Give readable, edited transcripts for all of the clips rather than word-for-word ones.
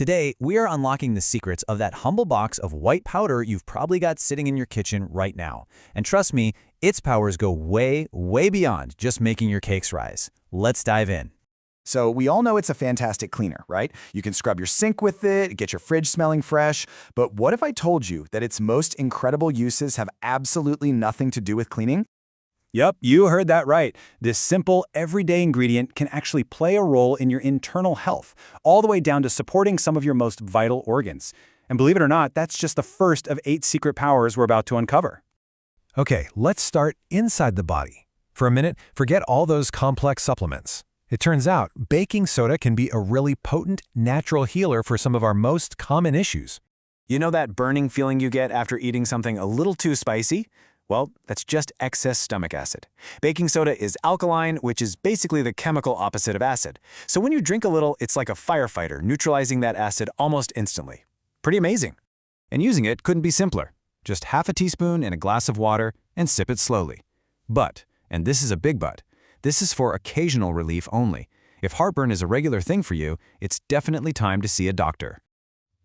Today, we are unlocking the secrets of that humble box of white powder you've probably got sitting in your kitchen right now. And trust me, its powers go way, way beyond just making your cakes rise. Let's dive in. So we all know it's a fantastic cleaner, right? You can scrub your sink with it, get your fridge smelling fresh. But what if I told you that its most incredible uses have absolutely nothing to do with cleaning? Yep, you heard that right. This simple, everyday ingredient can actually play a role in your internal health, all the way down to supporting some of your most vital organs. And believe it or not, that's just the first of 8 secret powers we're about to uncover. Okay, let's start inside the body. For a minute, forget all those complex supplements. It turns out baking soda can be a really potent, natural healer for some of our most common issues. You know that burning feeling you get after eating something a little too spicy? Well, that's just excess stomach acid. Baking soda is alkaline, which is basically the chemical opposite of acid. So when you drink a little, it's like a firefighter, neutralizing that acid almost instantly. Pretty amazing. And using it couldn't be simpler. Just half a teaspoon in a glass of water and sip it slowly. But, and this is a big but, this is for occasional relief only. If heartburn is a regular thing for you, it's definitely time to see a doctor.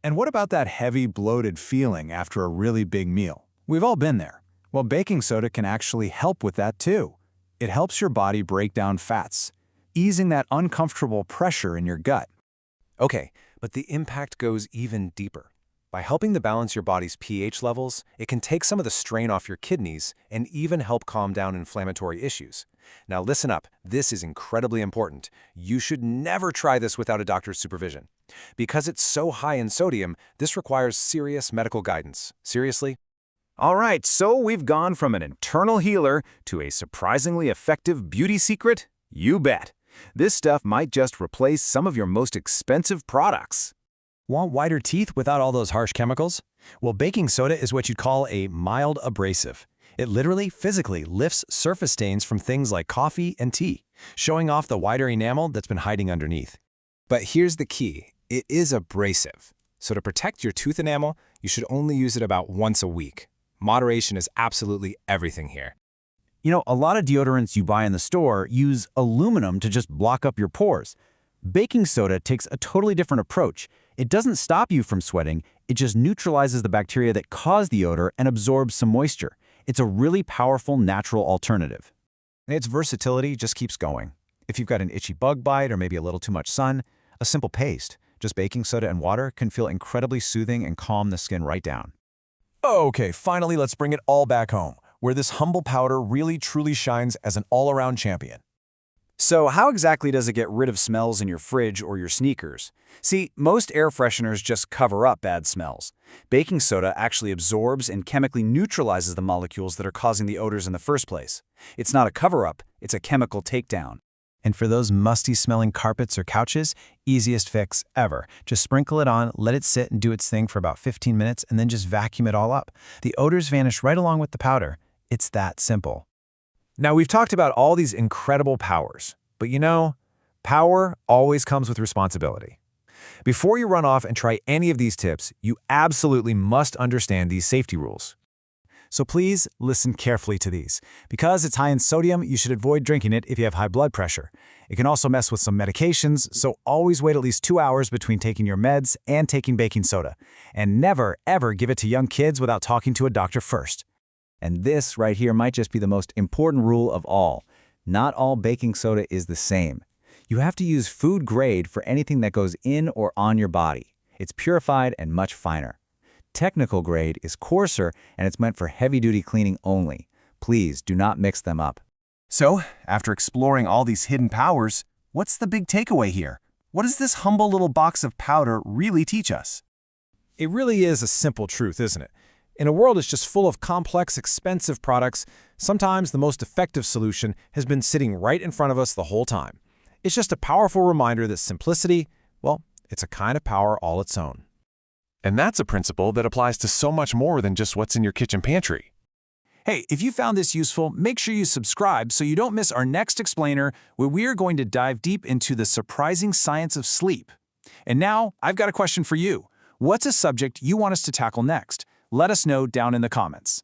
And what about that heavy, bloated feeling after a really big meal? We've all been there. Well, baking soda can actually help with that too. It helps your body break down fats, easing that uncomfortable pressure in your gut. Okay, but the impact goes even deeper. By helping to balance your body's pH levels, it can take some of the strain off your kidneys and even help calm down inflammatory issues. Now listen up, this is incredibly important. You should never try this without a doctor's supervision. Because it's so high in sodium, this requires serious medical guidance. Seriously? All right, so we've gone from an internal healer to a surprisingly effective beauty secret? You bet. This stuff might just replace some of your most expensive products. Want whiter teeth without all those harsh chemicals? Well, baking soda is what you'd call a mild abrasive. It literally, physically lifts surface stains from things like coffee and tea, showing off the whiter enamel that's been hiding underneath. But here's the key. It is abrasive. So to protect your tooth enamel, you should only use it about once a week. Moderation is absolutely everything here. You know, a lot of deodorants you buy in the store use aluminum to just block up your pores. Baking soda takes a totally different approach. It doesn't stop you from sweating, it just neutralizes the bacteria that cause the odor and absorbs some moisture. It's a really powerful natural alternative. And its versatility just keeps going. If you've got an itchy bug bite or maybe a little too much sun, a simple paste, just baking soda and water, can feel incredibly soothing and calm the skin right down. Okay, finally let's bring it all back home, where this humble powder really truly shines as an all-around champion. So how exactly does it get rid of smells in your fridge or your sneakers? See, most air fresheners just cover up bad smells. Baking soda actually absorbs and chemically neutralizes the molecules that are causing the odors in the first place. It's not a cover-up, it's a chemical takedown. And for those musty-smelling carpets or couches, easiest fix ever. Just sprinkle it on, let it sit and do its thing for about 15 minutes, and then just vacuum it all up. The odors vanish right along with the powder. It's that simple. Now we've talked about all these incredible powers, but you know, power always comes with responsibility. Before you run off and try any of these tips, you absolutely must understand these safety rules. So please listen carefully to these. Because it's high in sodium, you should avoid drinking it if you have high blood pressure. It can also mess with some medications, so always wait at least 2 hours between taking your meds and taking baking soda. And never, ever give it to young kids without talking to a doctor first. And this right here might just be the most important rule of all. Not all baking soda is the same. You have to use food grade for anything that goes in or on your body. It's purified and much finer. Technical grade is coarser and it's meant for heavy-duty cleaning only. Please do not mix them up. So, after exploring all these hidden powers, what's the big takeaway here? What does this humble little box of powder really teach us? It really is a simple truth, isn't it? In a world that's just full of complex, expensive products, sometimes the most effective solution has been sitting right in front of us the whole time. It's just a powerful reminder that simplicity, well, it's a kind of power all its own. And that's a principle that applies to so much more than just what's in your kitchen pantry. Hey, if you found this useful, make sure you subscribe so you don't miss our next explainer, where we are going to dive deep into the surprising science of sleep. And now, I've got a question for you. What's a subject you want us to tackle next? Let us know down in the comments.